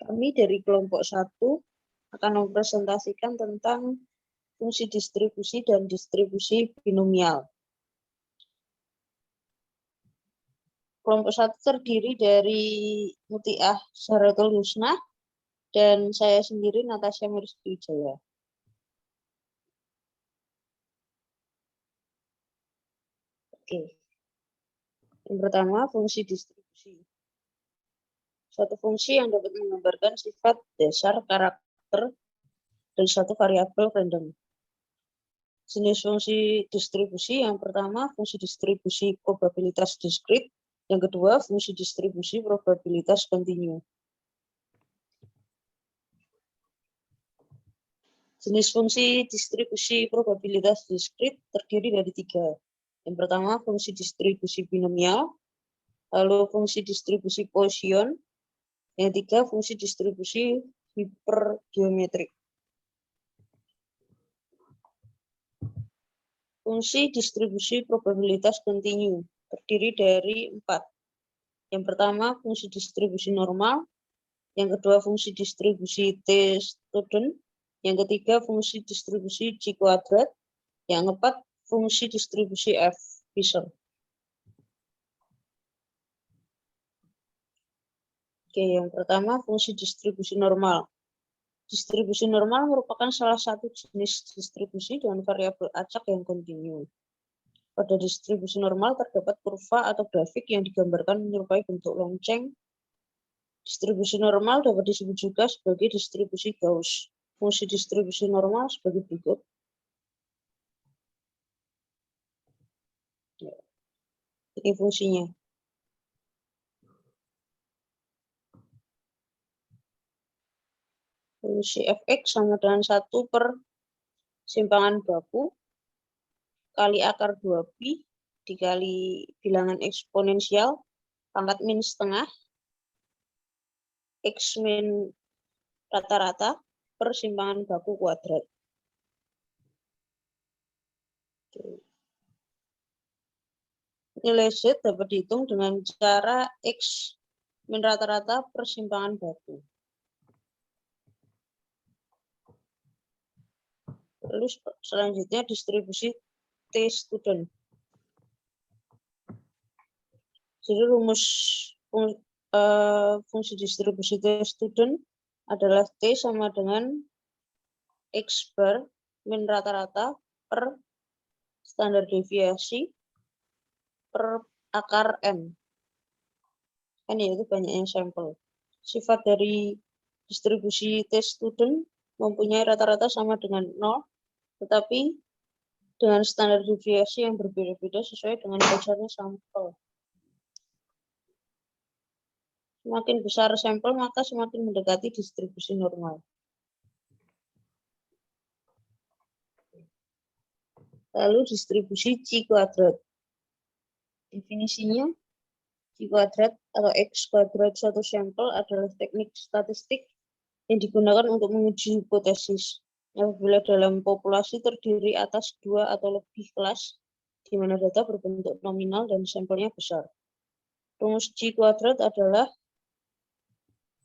Kami dari kelompok 1 akan mempresentasikan tentang fungsi distribusi dan distribusi binomial. Kelompok 1 terdiri dari Mutiah Zahratul Husna dan saya sendiri Natasha Mirswijaya. Oke. Yang pertama, fungsi distribusi. Suatu fungsi yang dapat menggambarkan sifat dasar karakter dari suatu variabel random. Jenis fungsi distribusi yang pertama, fungsi distribusi probabilitas diskrit. Yang kedua, fungsi distribusi probabilitas kontinu. Jenis fungsi distribusi probabilitas diskrit terdiri dari 3. Yang pertama, fungsi distribusi binomial. Lalu fungsi distribusi Poisson. Yang ketiga, fungsi distribusi hipergeometrik. Fungsi distribusi probabilitas kontinu terdiri dari 4. Yang pertama, fungsi distribusi normal. Yang kedua, fungsi distribusi T-student. Yang ketiga, fungsi distribusi G kuadrat. Yang keempat, fungsi distribusi F Fisher. Oke, yang pertama, fungsi distribusi normal. Distribusi normal merupakan salah satu jenis distribusi dengan variabel acak yang kontinu. Pada distribusi normal terdapat kurva atau grafik yang digambarkan menyerupai bentuk lonceng. Distribusi normal dapat disebut juga sebagai distribusi Gauss. Fungsi distribusi normal sebagai berikut. Ini fungsinya. Fungsi fx sama dengan 1 per simpangan baku kali akar 2pi dikali bilangan eksponensial pangkat min setengah x min rata-rata per simpangan baku kuadrat. Nilai Z dapat dihitung dengan cara x min rata-rata per simpangan baku. Lalu selanjutnya distribusi T-student. Jadi rumus fungsi distribusi T-student adalah T sama dengan X bar min rata-rata per standar deviasi per akar N. N yaitu banyaknya sampel. Sifat dari distribusi T-student mempunyai rata-rata sama dengan 0, tetapi dengan standar deviasi yang berbeda-beda sesuai dengan besarnya sampel. Semakin besar sampel, maka semakin mendekati distribusi normal. Lalu distribusi G kuadrat. Definisinya, G kuadrat atau X kuadrat suatu sampel adalah teknik statistik yang digunakan untuk menguji hipotesis. Apabila dalam populasi terdiri atas 2 atau lebih kelas, di mana data berbentuk nominal dan sampelnya besar. Rumus G kuadrat adalah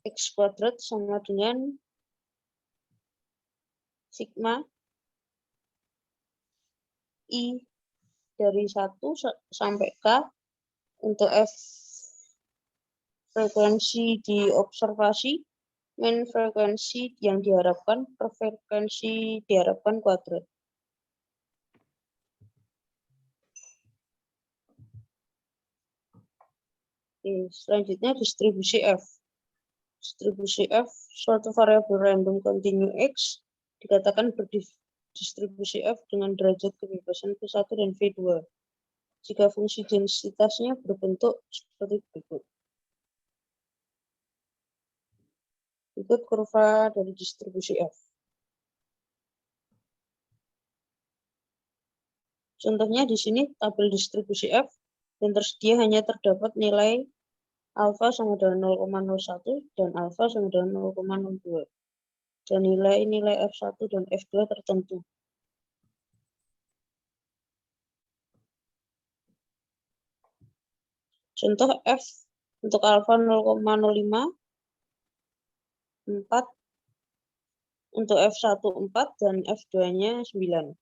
X kuadrat sama dengan sigma I dari 1 sampai K untuk F frekuensi di observasi, min frekuensi yang diharapkan per frekuensi diharapkan kuadrat. Oke, selanjutnya distribusi F. Distribusi F suatu variabel random kontinu X dikatakan berdistribusi F dengan derajat kebebasan V1 dan V2 jika fungsi densitasnya berbentuk seperti berikut. Berikut kurva dari distribusi F. Contohnya di sini tabel distribusi F dan tersedia hanya terdapat nilai alfa sama dengan 0,01 dan alfa sama dengan 0,02. Dan nilai F1 dan F2 tertentu. Contoh F untuk alfa 0,05 4, untuk F1 4 dan F2-nya 9.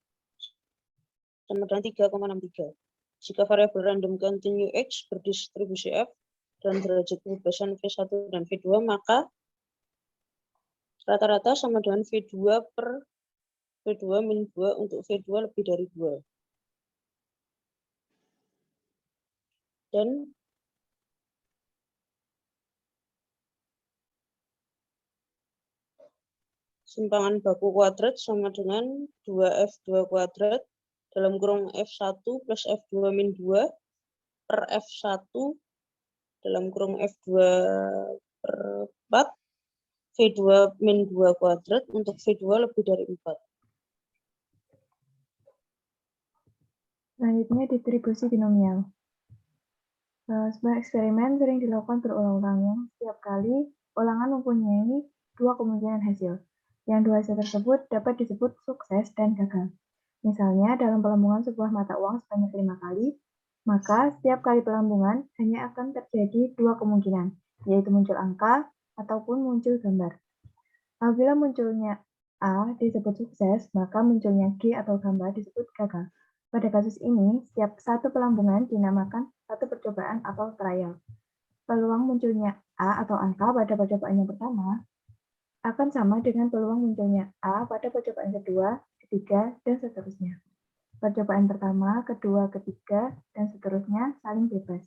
Sama dengan 3,63. Jika variabel random continue X berdistribusi F dan derajat kebebasan V1 dan V2, maka rata-rata sama dengan V2 per V2 min 2 untuk V2 lebih dari 2. Dan simpangan baku kuadrat sama dengan 2F2 kuadrat dalam kurung F1 plus F2 min 2 per F1 dalam kurung F2 per 4 V2 min 2 kuadrat untuk V2 lebih dari 4. Selanjutnya distribusi binomial. Sebuah eksperimen sering dilakukan berulang-ulang yang setiap kali ulangan mempunyai dua kemungkinan hasil. Yang dua hasil tersebut dapat disebut sukses dan gagal. Misalnya dalam pelambungan sebuah mata uang sebanyak 5 kali, maka setiap kali pelambungan hanya akan terjadi dua kemungkinan, yaitu muncul angka ataupun muncul gambar. Apabila munculnya A disebut sukses, maka munculnya G atau gambar disebut gagal. Pada kasus ini, setiap satu pelambungan dinamakan satu percobaan atau trial. Peluang munculnya A atau angka pada percobaan yang pertama akan sama dengan peluang munculnya A pada percobaan kedua, ketiga, dan seterusnya. Percobaan pertama, kedua, ketiga, dan seterusnya saling bebas.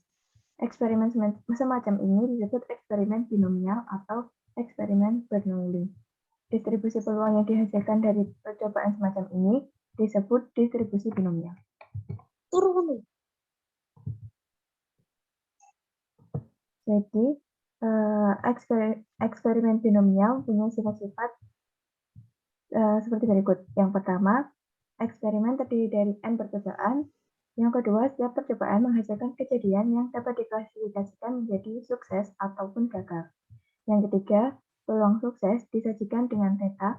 Eksperimen semacam ini disebut eksperimen binomial atau eksperimen Bernoulli. Distribusi peluang yang dihasilkan dari percobaan semacam ini disebut distribusi binomial. Turun. Jadi, eksperimen binomial punya sifat-sifat seperti berikut. Yang pertama, eksperimen terdiri dari N percobaan. Yang kedua, setiap percobaan menghasilkan kejadian yang dapat diklasifikasikan menjadi sukses ataupun gagal. Yang ketiga, peluang sukses disajikan dengan theta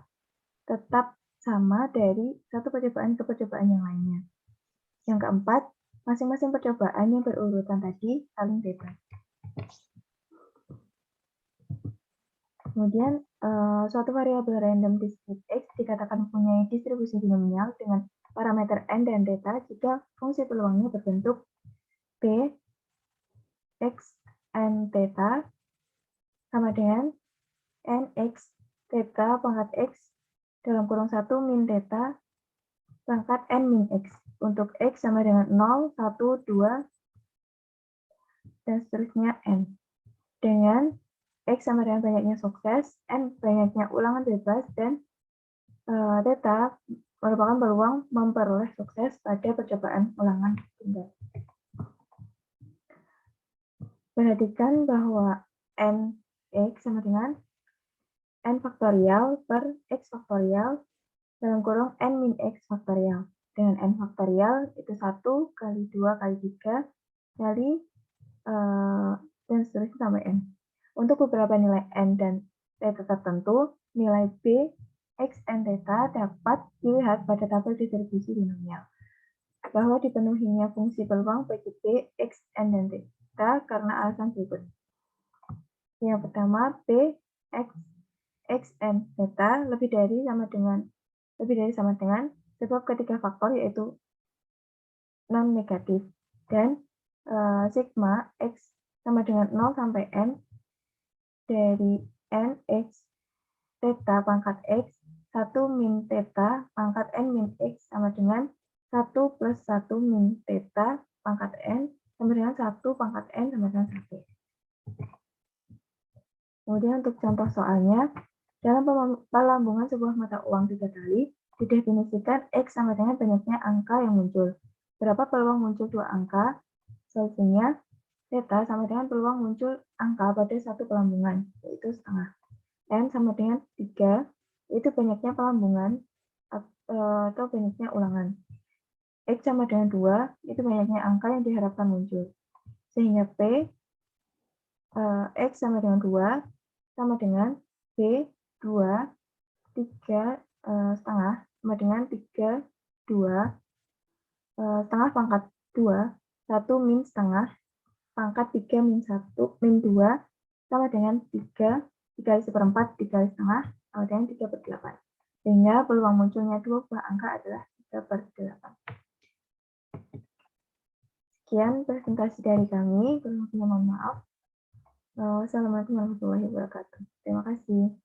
tetap sama dari satu percobaan ke percobaan yang lainnya. Yang keempat, masing-masing percobaan yang berurutan tadi saling bebas. Kemudian, suatu variabel random discrete X dikatakan mempunyai distribusi binomial dengan parameter N dan theta jika fungsi peluangnya berbentuk B X N theta sama dengan N X theta pangkat X dalam kurung 1 min theta pangkat N min X. Untuk X sama dengan 0, 1, 2, dan seterusnya N. Dengan X sama dengan banyaknya sukses, N banyaknya ulangan bebas, dan theta merupakan peluang memperoleh sukses pada percobaan ulangan tunggal. Perhatikan bahwa Nx sama dengan N faktorial per X faktorial dalam kurung N min X faktorial. Dengan N faktorial itu 1 kali 2 kali 3 kali dan seterusnya sampai N. Untuk beberapa nilai N dan theta tertentu, nilai B, X, N, theta dapat dilihat pada tabel distribusi binomial. Bahwa dipenuhinya fungsi peluang bagi B, X, N, dan theta karena alasan berikut. Yang pertama, B, X, N, theta lebih dari sama dengan sebab ketiga faktor yaitu non negatif dan sigma X sama dengan 0 sampai N dari N X theta pangkat X 1 min theta pangkat N min X sama dengan 1 plus 1 min theta pangkat N sama dengan 1 pangkat N sama dengan 1. Kemudian untuk contoh soalnya, dalam pelambungan sebuah mata uang 3 kali, didefinisikan X sama dengan banyaknya angka yang muncul. Berapa peluang muncul 2 angka? Solusinya, theta sama dengan peluang muncul angka pada satu pelambungan, yaitu setengah. N sama dengan 3, itu banyaknya pelambungan atau banyaknya ulangan. X sama dengan 2, itu banyaknya angka yang diharapkan muncul. Sehingga P, X sama dengan 2, sama dengan B, 2, 3, setengah, sama dengan 3, 2, setengah pangkat 2, 1 min setengah, pangkat 3 min 1, min 2, sama dengan 3 dikali 1/4 dikali setengah sama dengan 3/8. Sehingga peluang munculnya dua buah angka adalah 3/8. Sekian presentasi dari kami. Kurang lebihnya mohon maaf. Wassalamualaikum warahmatullahi wabarakatuh. Terima kasih.